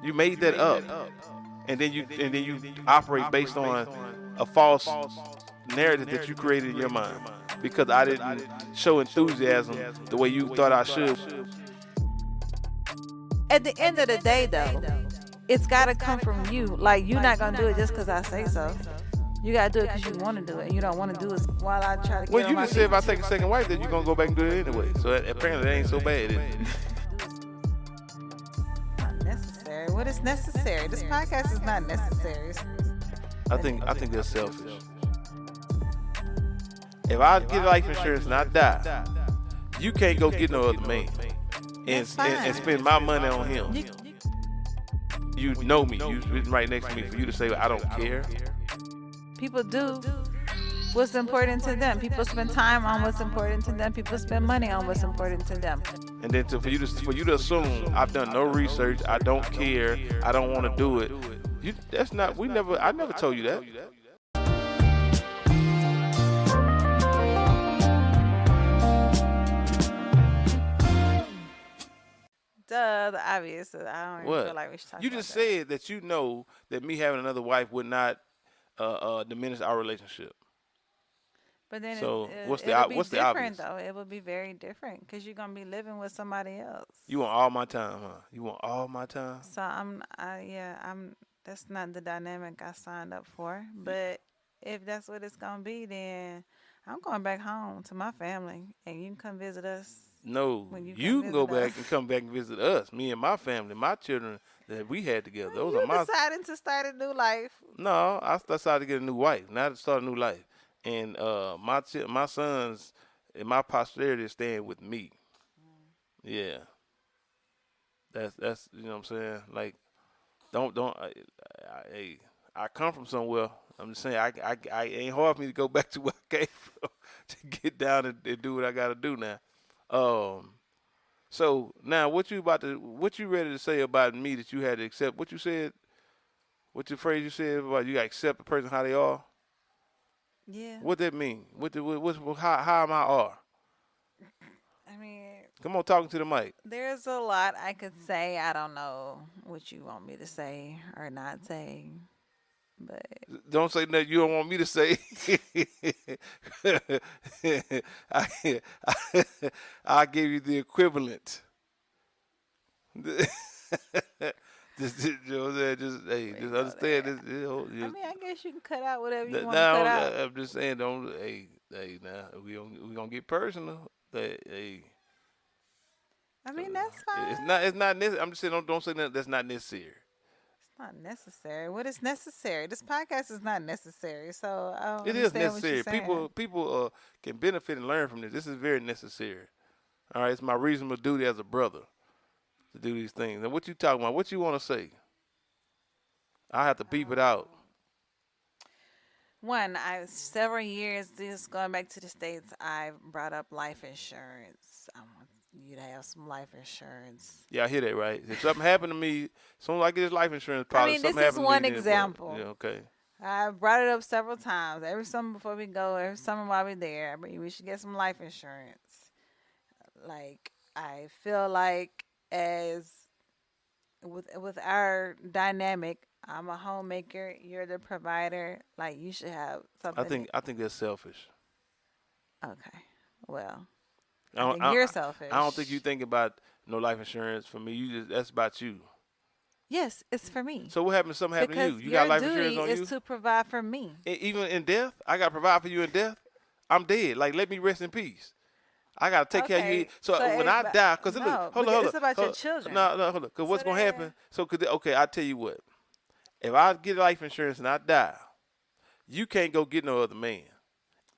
You made that up, and then you operate based on a false narrative that you created in your mind because I didn't show enthusiasm the way you thought I should. At the end of the day, though, it's got to come from you. Like, you're not going to do it just because I say so. You got to do it because you want to do it. And you don't want to do it while I try to get Well, on you my just said if feet. I take a second wife, then you're gonna go back and do it anyway. So apparently, it ain't so bad. Is it? Not necessary. What is necessary? This podcast is not necessary. I think that's selfish. If I get life insurance and I die, you can't go get no other man and spend my money on him. You know me. You sitting right next to me for you to say I don't care. People do what's important to them. People spend time on what's important to them. People spend money on what's important to them. And then for you to assume I've done no research, I don't care, I don't want to do it. That's not. I never told you that. Duh, the obvious. I don't even feel like we should talk You about just that. said that you know that me having another wife would not diminish our relationship. But then So what's the different obvious? though. It would be very different because you're gonna be living with somebody else. You want all my time, huh? You want all my time? So I'm. That's not the dynamic I signed up for. But if that's what it's gonna be, then I'm going back home to my family, and you can come visit us. No, When you you come can go visit back us. and come back and visit us, me and my family, my children that we had together. Those are You my. deciding to start a new life. No, I decided to get a new wife, not to start a new life. And my sons and my posterity is staying with me. Yeah, that's you know what I'm saying. Like, don't I come from somewhere. I'm just saying I ain't hard for me to go back to where I came from to get down and do what I got to do now. So now what you ready to say about me that you had to accept? What you said? What your phrase you said about you got to accept a person how they are? Yeah. What that mean? How am I are? I mean, Come on, talking to the mic. there's a lot I could say. I don't know what you want me to say or not say, but Don't say nothing you don't want me to say. I give you the equivalent. Just, you know what I'm saying? Just understand this. I mean, I guess you can cut out whatever you want to Now, cut out. I'm just saying, don't. Now we gonna get personal. Hey, I mean, that's fine. it's not necessary. I'm just saying, don't say nothing that's not necessary. It's not necessary. What is necessary? This podcast is not necessary. So I don't It is understand what necessary. you're saying. People can benefit and learn from this. This is very necessary. All right, it's my reasonable duty as a brother to do these things. And what you talking about? What you want to say? I have to beep it out. One, I several years just going back to the States, I brought up life insurance. I want you to have some life insurance. Yeah, I hear that, right? If something happened to me, as soon as I get this life insurance I policy, mean, something this is happened to one me, then what? example. Yeah, okay. I brought it up several times. Every summer before we go, every summer while we're there, we should get some life insurance. Like, I feel like as with our dynamic, I'm a homemaker, you're the provider. Like, you should have something. I think that's selfish. Okay. Well, I I don't, think I, you're I selfish. I don't think you think about no life insurance for me. That's about you. Yes, it's for me. So what happens? If something happened to Because you. You your got life duty insurance on is you. to provide for me. Even in death, I got to provide for you in death. I'm dead. Like, let me rest in peace. I got to take care of you. Okay, So when I die, because no, look, hold because on. it's about your children. No, hold on. Because what's So going to then- happen? So, okay, I'll tell you what. If I get life insurance and I die, you can't go get no other man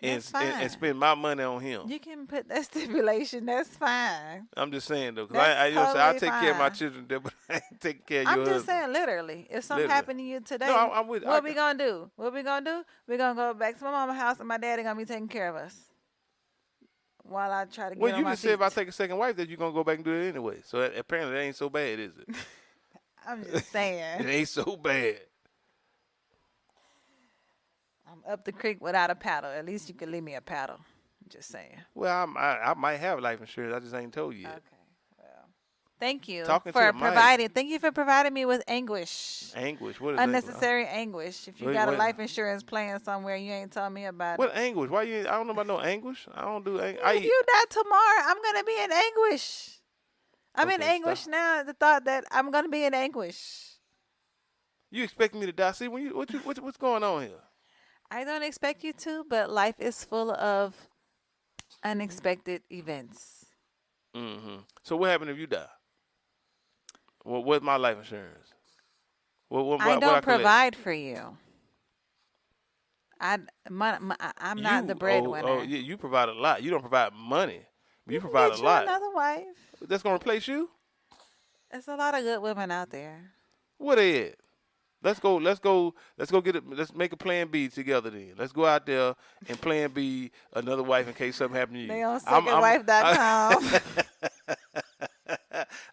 That's and fine. spend my money on him. You can put that stipulation. That's fine. I'm just saying, though, because That's I'll totally take care of my fine. children, but I ain't taking care of I'm your just husband. saying, literally, if something Literally. happened to you today, No, I'm with. what we gonna do? What we gonna do? We gonna go back to my mama's house, and my daddy gonna be taking care of us while I try to get Well, on you my just feet. said if I take a second wife that you're going to go back and do it anyway. So apparently it ain't so bad, is it? I'm just It saying, ain't so bad. I'm up the creek without a paddle. At least you could leave me a paddle. I'm just saying. Well, I might have life insurance. I just ain't told you yet. Okay. Well, Thank you Talking to for the mic. providing. Thank you for providing me with anguish, Anguish. What is anguish? unnecessary anguish. If you Wait, got a wait. life insurance plan somewhere, you ain't told me about it. What anguish? Why you? I don't know about no anguish. I don't do. I If eat. you die tomorrow, I'm gonna be in anguish. I'm in Okay, stop. anguish now. The thought that I'm gonna be in anguish. You expecting me to die? See, what's going on here? I don't expect you to, but life is full of unexpected events. So what happened if you die? What's my life insurance? I What I don't collect? provide for you. I'm not the Yeah, breadwinner. you provide a lot. You don't provide money, but you You can provide a get you lot. another wife. That's gonna replace you. There's a lot of good women out there. What is? Let's go. Let's go. Let's go get it. Let's make a plan B together. Then let's go out there and plan B another wife in case something happens to They you. on I'm secondwife.com.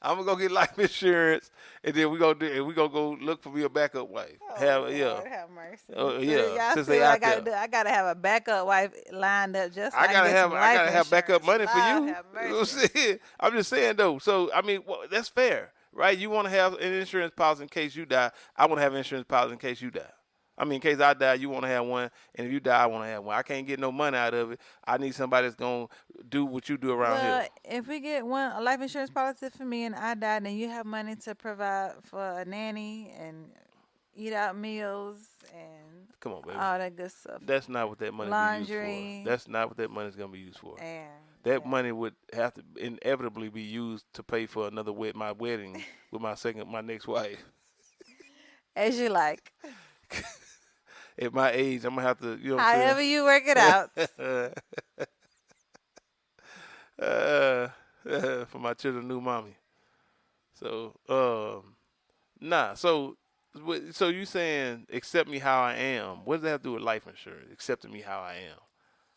I'm gonna go get life insurance, and then we gonna go look for me a backup wife. Oh Lord, have mercy. So Yeah. y'all Since see they what I out gotta there, do? I gotta have a backup wife lined up just so I can get some I life gotta have backup insurance. money for Lord you. have You know what I'm mercy. saying? I'm just saying though. So I mean, that's fair, right? You want to have an insurance policy in case you die. I want to have an insurance policy in case you die. I mean, in case I die, you want to have one, and if you die, I want to have one. I can't get no money out of it. I need somebody that's gonna do what you do around here. Well, if we get a life insurance policy for me and I die, then you have money to provide for a nanny and eat out meals and Come on, baby. all that good stuff. That's not what that money be used for. Laundry That's not what that money's gonna be used for. and That yeah. money would have to inevitably be used to pay for another my wedding with my next wife. As you like. At my age, I'm gonna have to, you know what However you work it I'm out. saying? For my children, new mommy. So, nah. So you saying accept me how I am? What does that have to do with life insurance? Accepting me how I am.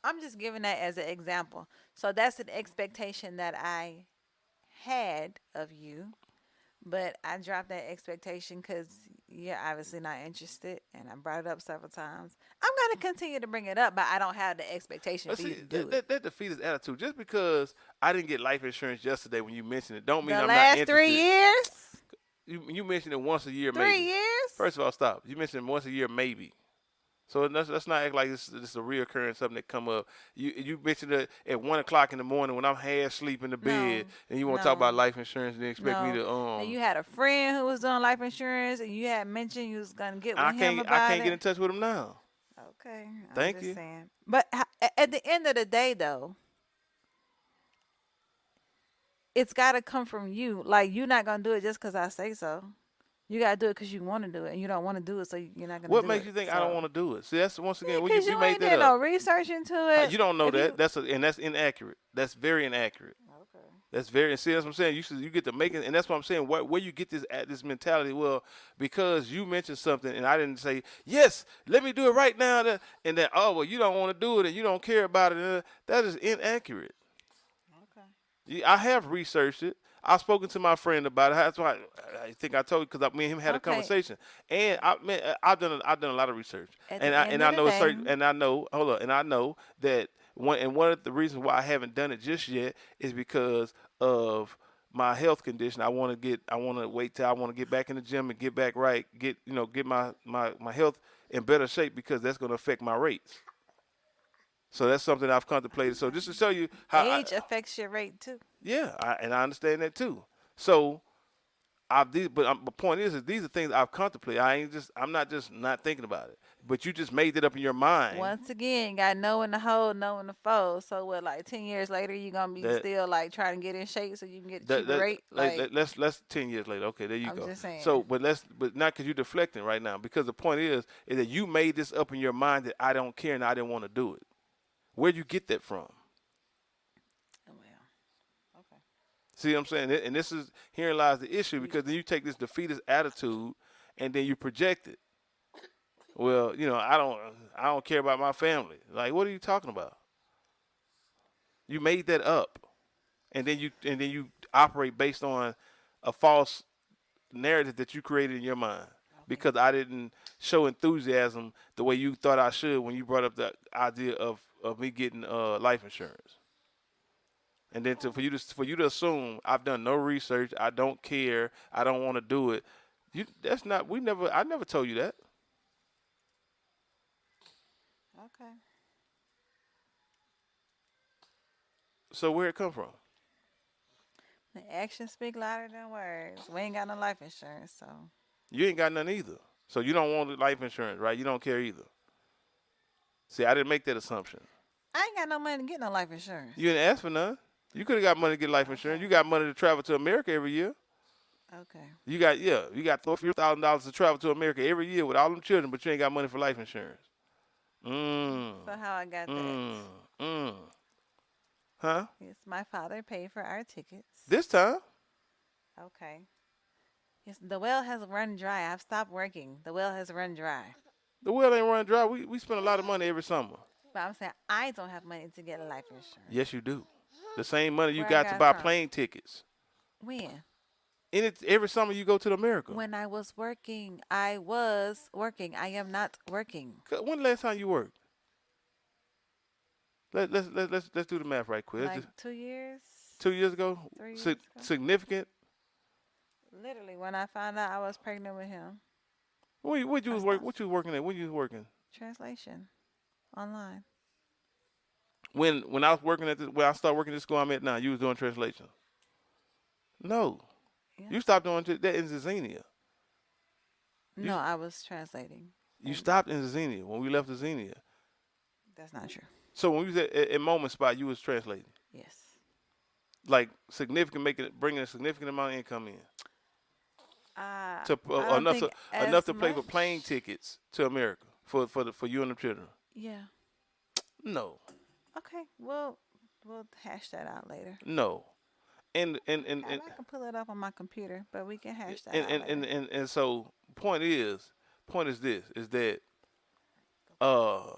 I'm just giving that as an example. So that's an expectation that I had of you, but I dropped that expectation because you're obviously not interested, and I brought it up several times. I'm going to continue to bring it up, but I don't have the expectation But for see, you to do that, it. that defeats his attitude. Just because I didn't get life insurance yesterday when you mentioned it, don't mean The I'm not last 3 interested. years? You mentioned it once a year, 3 maybe. years? First of all, stop. You mentioned it once a year, maybe. So let's not act like this is a reoccurring something that come up. You mentioned it at 1 o'clock in the morning when I'm half asleep in the No, bed, and you want to talk no, about life insurance and then expect me no. to Now you had a friend who was doing life insurance, and you had mentioned you was gonna get with him I about can't get it. in touch with him now. Okay, I'm Thank just you. saying. But at the end of the day, though, it's got to come from you. Like, you're not gonna do it just because I say so. You gotta do it because you want to do it, and you don't want to do it, so you're not gonna What do makes it. you think I don't So want to do it? See, that's once yeah, again because we you made ain't that did no up. research into it. You don't know If that. you And that's inaccurate. That's very inaccurate. okay, That's very. See, that's what I'm saying. You get to make it, and that's what I'm saying. Where you get this mentality? Well, because you mentioned something, and I didn't say yes. Let me do it right now. And then oh well, you don't want to do it, and you don't care about it. That is inaccurate. okay, I have researched it. I've spoken to my friend about it. That's why I think I told you because me and him had a okay. conversation, and I've done a lot of research, At and the end I of the know a day, certain, and I know hold up, and I know that one of the reasons why I haven't done it just yet is because of my health condition. I want to wait till I want to get back in the gym and get back right, get my health in better shape because that's going to affect my rates. So that's something I've contemplated. So just to show you how age affects your rate too. yeah, and I understand that too. So the point is these are things I've contemplated. I'm not just not thinking about it, but you just made it up in your mind Once again, got no in the hole, no in the fold. So what, like 10 years later, you gonna be that still like trying to get in shape so you can get a that, cheaper that rate? Like, let's 10 years later. Okay, there you I'm go. just saying. So, but not because you're deflecting right now. Because the point is that you made this up in your mind that I don't care and I didn't want to do it. Where'd you get that from? Oh, well, okay. See what I'm saying? And this is herein lies the issue because then you take this defeatist attitude and then you project it. Well, I don't care about my family. Like, what are you talking about? You made that up, and then you operate based on a false narrative that you created in your mind Okay. because I didn't show enthusiasm the way you thought I should when you brought up the idea of me getting life insurance. And then for you to assume I've done no research, I don't care, I don't want to do it. That's not. I never told you that. Okay. So where it come from? The actions speak louder than words. We ain't got no life insurance, so You ain't got none either. So you don't want life insurance, right? You don't care either. See, I didn't make that assumption. I ain't got no money to get no life insurance. You didn't ask for none. You could have got money to get life insurance. Okay. You got money to travel to America every year. Okay. You got $4,000 to travel to America every year with all them children, but you ain't got money for life insurance. Mm. So how I got that? Mm. Mm. Huh? Yes, my father paid for our tickets. This time? Okay. Yes, the well has run dry. I've stopped working. The well has run dry. The well ain't run dry. We spend a lot of money every summer. But I'm saying I don't have money to get life insurance. Yes, you do. The same money you Where I got to got buy it from? plane tickets. When? And it's every summer you go to America. When I was working. I was working. I am not working. When the last time you worked? Let's do the math right quick. Like 2 years? 2 years ago. 3 years ago? Significant. Literally, when I found out I was pregnant with him. What you was I work? stopped. What you was working at? When you was working? Translation. Online. When I was working when I started working at the school I'm at now, you was doing translation. No, Yeah. you stopped doing that in Zazenia. No, I was translating. You And stopped in Zazenia when we left Zazenia. that's not true. So when we was at Moment Spot, you was translating, Yes. like bringing a significant amount of income in to I don't enough think enough as to pay for much. plane tickets to America for you and the children. Yeah. No, Okay. We'll hash that out later. no, and I can pull it up on my computer, but we can hash that and out and, later. and, and, and so point is this is that uh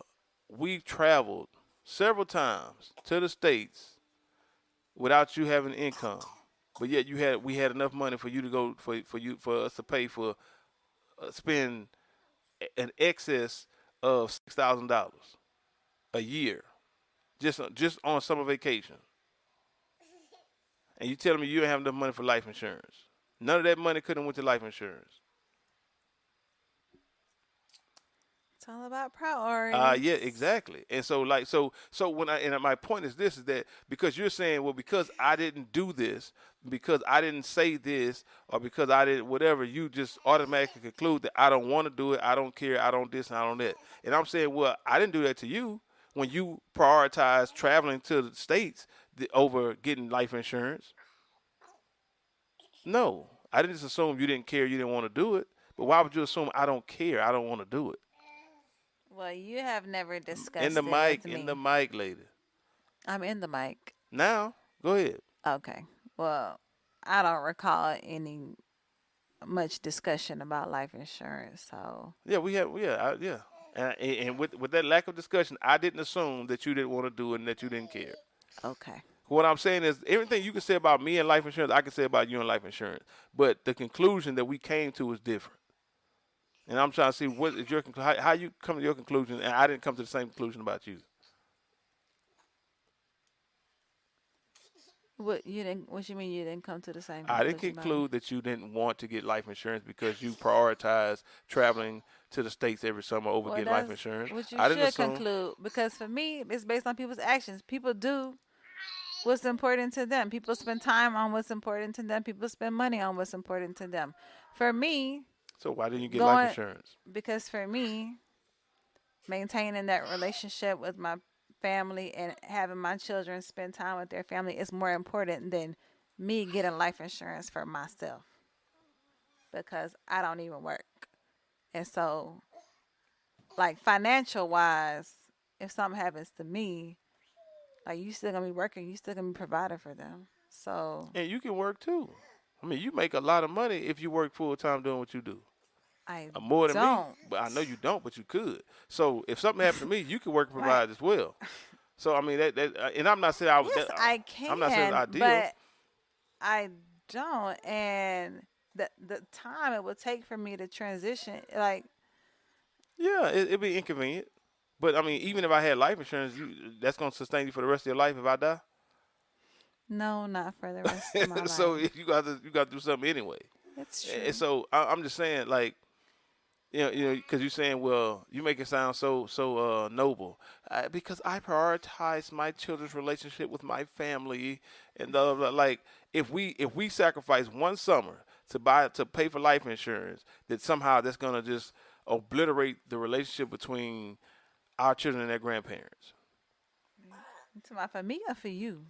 we traveled several times to the States without you having income, but yet we had enough money for you to go for us to pay for spend an excess of $6,000 a year just on summer vacation, and you telling me you don't have enough money for life insurance? None of that money could have went to life insurance. It's all about priorities. Yeah, exactly. And so when my point is this is that because you're saying, well, because I didn't do this, because I didn't say this, or because I didn't whatever, you just automatically conclude that I don't want to do it, I don't care, I don't this and I don't that. And I'm saying, well, I didn't do that to you when you prioritize traveling to the States over getting life insurance. No, I didn't just assume you didn't care, you didn't want to do it. But why would you assume I don't care, I don't want to do it? Well, you have never discussed In the it mic, with me. in the mic, lady. I'm in the mic. Now, go ahead. Okay. Well, I don't recall any much discussion about life insurance. So Yeah, we have. Yeah. And with that lack of discussion, I didn't assume that you didn't want to do it and that you didn't care. okay. What I'm saying is, everything you can say about me and life insurance, I can say about you and life insurance. But the conclusion that we came to is different. And I'm trying to see what is your how you come to your conclusion, and I didn't come to the same conclusion about you. What you didn't? What you mean you didn't come to the same I didn't conclusion about me? conclude that you didn't want to get life insurance because you prioritize traveling to the States every summer over Well, getting life that's insurance. what you I didn't should assume. conclude because for me, it's based on people's actions. People do what's important to them. People spend time on what's important to them. People spend money on what's important to them. For me, So why didn't you get life going insurance? because for me, maintaining that relationship with my family and having my children spend time with their family is more important than me getting life insurance for myself because I don't even work. And so, like financial wise, if something happens to me, like you still gonna be working, you still gonna be providing for them. So And you can work too. I mean, you make a lot of money if you work full time doing what you do. I More than me, don't. but I know you don't, but you could. So if something happened to me, you could work and Right. provide as well. So I mean and I'm not saying I was. Yes, I I'm not saying it's can, ideal. but I don't. And the time it would take for me to transition, like Yeah, it'd be inconvenient. But I mean, even if I had life insurance, that's gonna sustain you for the rest of your life if I die. No, not for the rest of my So life. you got to do something anyway. It's And true. so I'm just saying, like, because you're saying, well, you make it sound so noble, because I prioritize my children's relationship with my family, and like, if we sacrifice one summer to pay for life insurance, that somehow that's gonna just obliterate the relationship between our children and their grandparents. For me or for you?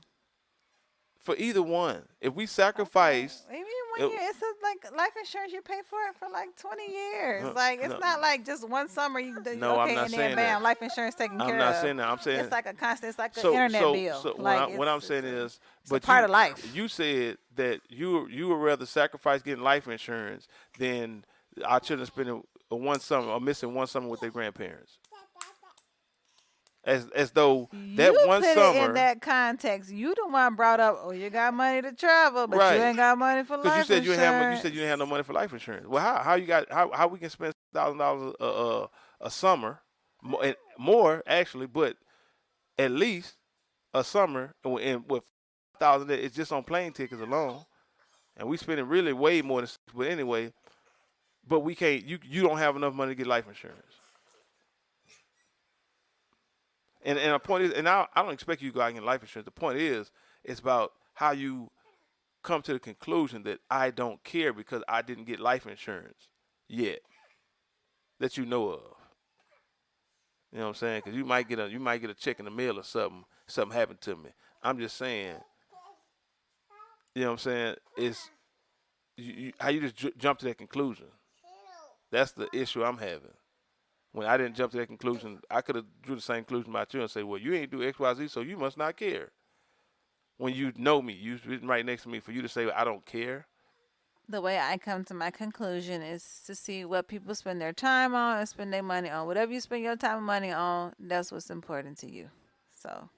For either one, if we Okay. sacrifice, Maybe it, 1 year. It's like life insurance. You pay for it for like 20 years. no, Like it's no, not like just one summer. no, I'm Okay, not and then saying that. bam, life insurance taken I'm care not of. saying that. I'm saying It's like a constant. It's like an so internet so bill. so Like what I'm saying is, it's a but part of life. you said that you would rather sacrifice getting life insurance than our children spending one summer or missing one summer with their grandparents. As though that You one put it in summer, that context. You the one brought up. Oh, you got money to travel, but you right? ain't got money for Because life you said you didn't have no insurance. money for life insurance. Well, how you got how we can spend $1,000 a summer, more actually, but at least a summer and with 1,000 it's just on plane tickets alone, and we spending really way more than. But anyway, but we can't. You don't have enough money to get life insurance. And the point is, and I don't expect you to go out and get life insurance. The point is, it's about how you come to the conclusion that I don't care because I didn't get life insurance yet that you know of. You know what I'm saying? Because you might get a check in the mail or something. Something happened to me. I'm just saying. You know what I'm saying? It's how you just jump to that conclusion. That's the issue I'm having. When I didn't jump to that conclusion, I could have drew the same conclusion about you and say, well, you ain't do X, Y, Z, so you must not care. When you know me, you sitting right next to me, for you to say, I don't care. The way I come to my conclusion is to see what people spend their time on and spend their money on. Whatever you spend your time and money on, that's what's important to you. So